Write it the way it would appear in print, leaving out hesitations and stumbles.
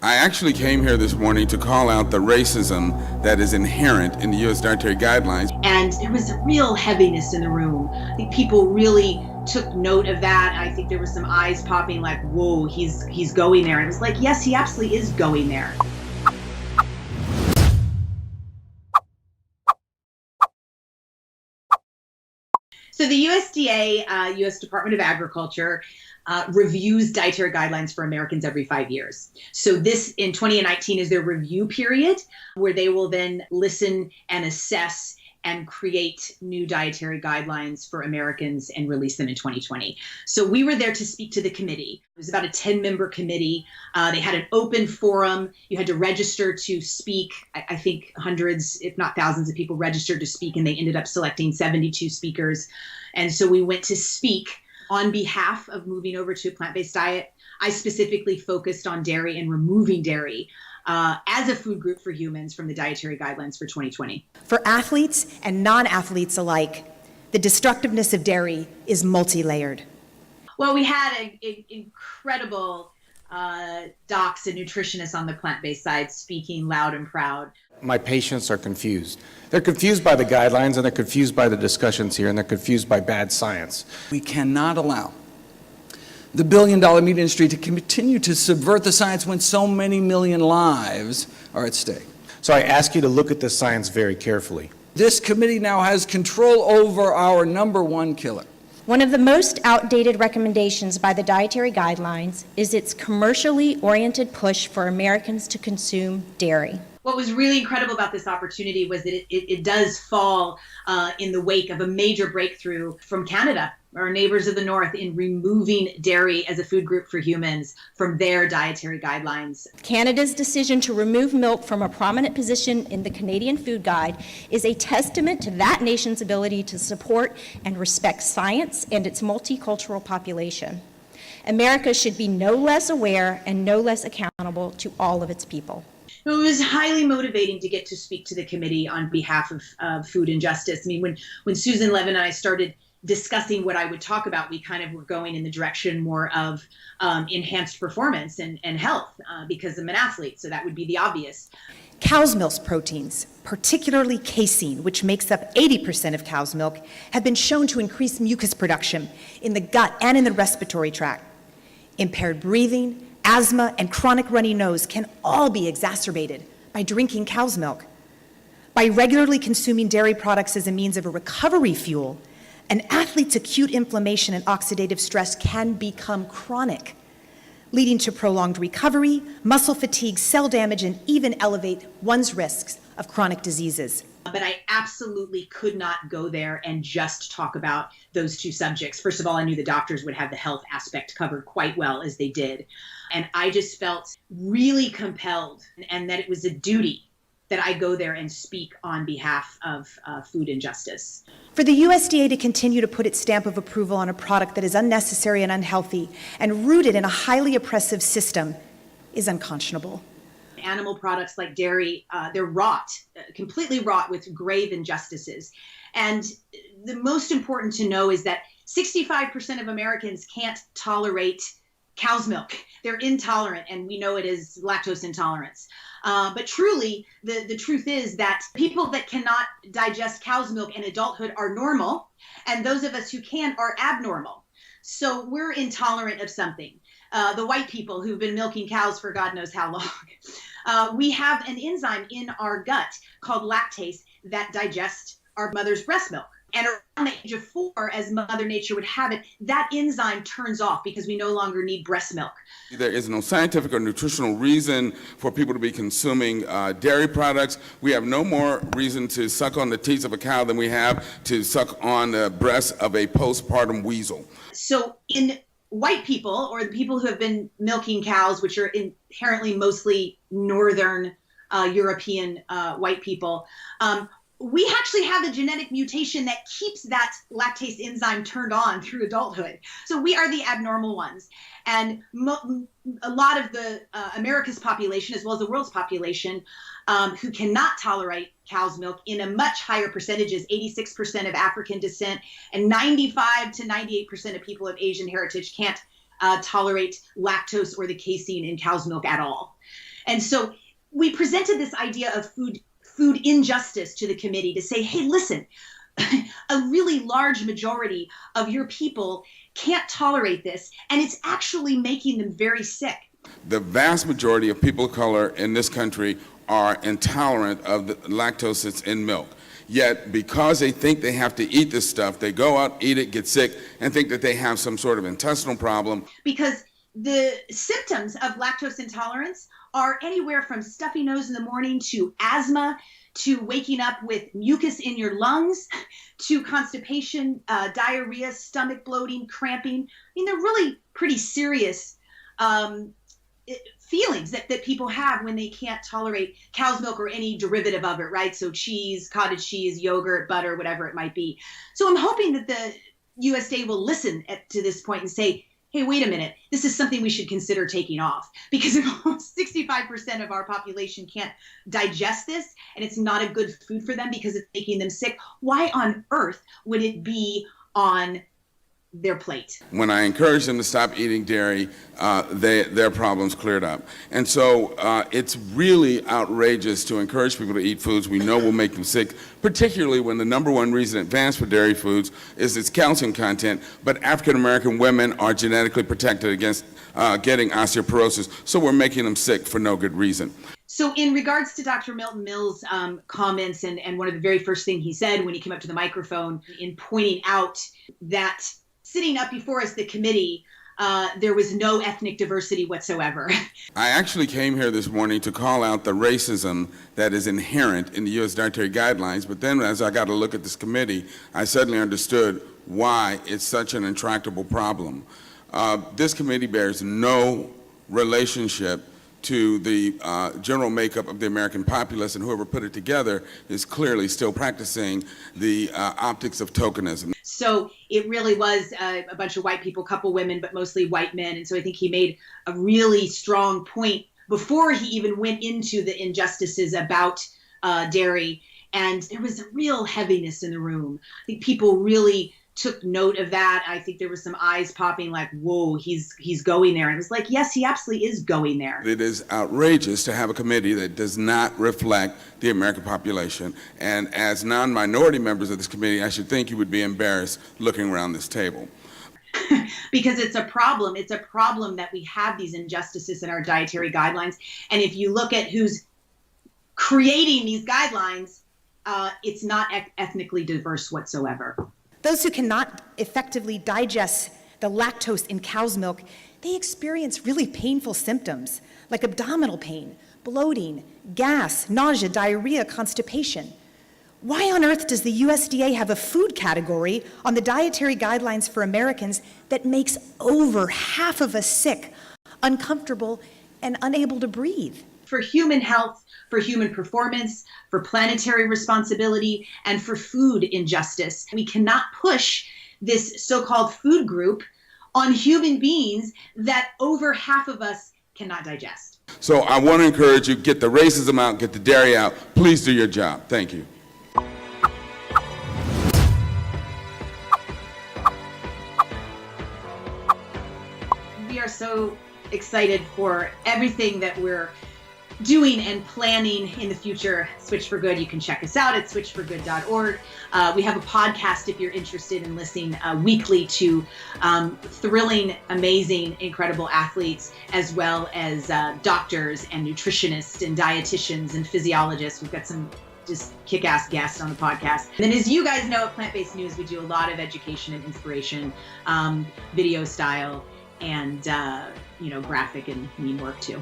I actually came here this morning to call out the racism that is inherent in the U.S. Dietary Guidelines. And there was a real heaviness in the room. I think people really took note of that. I think there was some eyes popping like, whoa, he's going there. And it was like, yes, he absolutely is going there. So the USDA, U.S. Department of Agriculture, reviews dietary guidelines for Americans every 5 years. So this in 2019 is their review period where they will then listen and assess and create new dietary guidelines for Americans and release them in 2020. So we were there to speak to the committee. It was about a 10-member committee. They had an open forum. You had to register to speak. I think hundreds, if not thousands of people registered to speak, and they ended up selecting 72 speakers. And so we went to speak on behalf of moving over to a plant-based diet. I specifically focused on dairy and removing dairy as a food group for humans from the dietary guidelines for 2020. For athletes and non-athletes alike, the destructiveness of dairy is multi-layered. Well, we had incredible docs and nutritionists on the plant-based side speaking loud and proud. My patients are confused. They're confused by the guidelines, and they're confused by the discussions here, and they're confused by bad science. We cannot allow the billion-dollar meat industry to continue to subvert the science when so many million lives are at stake. So I ask you to look at the science very carefully. This committee now has control over our number one killer. One of the most outdated recommendations by the Dietary Guidelines is its commercially oriented push for Americans to consume dairy. What was really incredible about this opportunity was that it does fall in the wake of a major breakthrough from Canada, our neighbors of the North, in removing dairy as a food group for humans from their dietary guidelines. Canada's decision to remove milk from a prominent position in the Canadian Food Guide is a testament to that nation's ability to support and respect science and its multicultural population. America should be no less aware and no less accountable to all of its people. It was highly motivating to get to speak to the committee on behalf of food injustice. I mean, when Susan Levin and I started discussing what I would talk about, we kind of were going in the direction more of enhanced performance and health because I'm an athlete, so that would be the obvious. Cow's milk proteins, particularly casein, which makes up 80% of cow's milk, have been shown to increase mucus production in the gut and in the respiratory tract. Impaired breathing, asthma, and chronic runny nose can all be exacerbated by drinking cow's milk. By regularly consuming dairy products as a means of a recovery fuel, an athlete's acute inflammation and oxidative stress can become chronic, leading to prolonged recovery, muscle fatigue, cell damage, and even elevate one's risks of chronic diseases. But I absolutely could not go there and just talk about those two subjects. First of all, I knew the doctors would have the health aspect covered quite well, as they did. And I just felt really compelled, and that it was a duty that I go there and speak on behalf of food injustice. For the USDA to continue to put its stamp of approval on a product that is unnecessary and unhealthy and rooted in a highly oppressive system is unconscionable. Animal products like dairy, they're wrought, completely wrought with grave injustices. And the most important to know is that 65% of Americans can't tolerate cow's milk. They're intolerant, and we know it is lactose intolerance. But truly, the truth is that people that cannot digest cow's milk in adulthood are normal, and those of us who can are abnormal. So we're intolerant of something. The white people who've been milking cows for God knows how long. We have an enzyme in our gut called lactase that digests our mother's breast milk. And around the age of 4, as Mother Nature would have it, that enzyme turns off because we no longer need breast milk. There is no scientific or nutritional reason for people to be consuming dairy products. We have no more reason to suck on the teats of a cow than we have to suck on the breast of a postpartum weasel. So in white people, or the people who have been milking cows, which are inherently mostly Northern European white people, we actually have a genetic mutation that keeps that lactase enzyme turned on through adulthood. So we are the abnormal ones. And a lot of the America's population, as well as the world's population, who cannot tolerate cow's milk in a much higher percentages, 86% of African descent, and 95 to 98% of people of Asian heritage can't tolerate lactose or the casein in cow's milk at all. And so we presented this idea of food injustice to the committee to say, hey, listen, a really large majority of your people can't tolerate this, and it's actually making them very sick. The vast majority of people of color in this country are intolerant of the lactose that's in milk. Yet, because they think they have to eat this stuff, they go out, eat it, get sick, and think that they have some sort of intestinal problem. Because the symptoms of lactose intolerance are anywhere from stuffy nose in the morning to asthma, to waking up with mucus in your lungs, to constipation, diarrhea, stomach bloating, cramping. I mean, they're really pretty serious feelings that people have when they can't tolerate cow's milk or any derivative of it, right? So cheese, cottage cheese, yogurt, butter, whatever it might be. So I'm hoping that the USDA will listen to this point and say, hey, wait a minute, this is something we should consider taking off. Because if almost 65% of our population can't digest this, and it's not a good food for them because it's making them sick, why on earth would it be on their plate? When I encourage them to stop eating dairy, their problems cleared up. And so it's really outrageous to encourage people to eat foods we know will make them sick, particularly when the number one reason advanced for dairy foods is its calcium content, but African American women are genetically protected against getting osteoporosis, so we're making them sick for no good reason. So in regards to Dr. Milton Mills' comments, and one of the very first things he said when he came up to the microphone in pointing out that sitting up before us, the committee, there was no ethnic diversity whatsoever. I actually came here this morning to call out the racism that is inherent in the U.S. Dietary Guidelines, but then as I got to look at this committee, I suddenly understood why it's such an intractable problem. This committee bears no relationship to the general makeup of the American populace, and whoever put it together is clearly still practicing the optics of tokenism. So it really was a bunch of white people, couple women, but mostly white men. And so I think he made a really strong point before he even went into the injustices about dairy. And there was a real heaviness in the room. I think people really took note of that. I think there was some eyes popping like, whoa, he's going there. And it was like, yes, he absolutely is going there. It is outrageous to have a committee that does not reflect the American population. And as non-minority members of this committee, I should think you would be embarrassed looking around this table. Because it's a problem. It's a problem that we have these injustices in our dietary guidelines. And if you look at who's creating these guidelines, it's not ethnically diverse whatsoever. Those who cannot effectively digest the lactose in cow's milk, they experience really painful symptoms like abdominal pain, bloating, gas, nausea, diarrhea, constipation. Why on earth does the USDA have a food category on the dietary guidelines for Americans that makes over half of us sick, uncomfortable, and unable to breathe? For human health, for human performance, for planetary responsibility, and for food injustice. We cannot push this so-called food group on human beings that over half of us cannot digest. So I want to encourage you, get the racism out, get the dairy out. Please do your job. Thank you. We are so excited for everything that we're doing and planning in the future. Switch for Good, you can check us out at switchforgood.org. We have a podcast if you're interested in listening weekly to thrilling, amazing, incredible athletes, as well as doctors and nutritionists and dietitians and physiologists. We've got some just kick-ass guests on the podcast. And then as you guys know at Plant-Based News, we do a lot of education and inspiration, video style, and graphic and meme work too.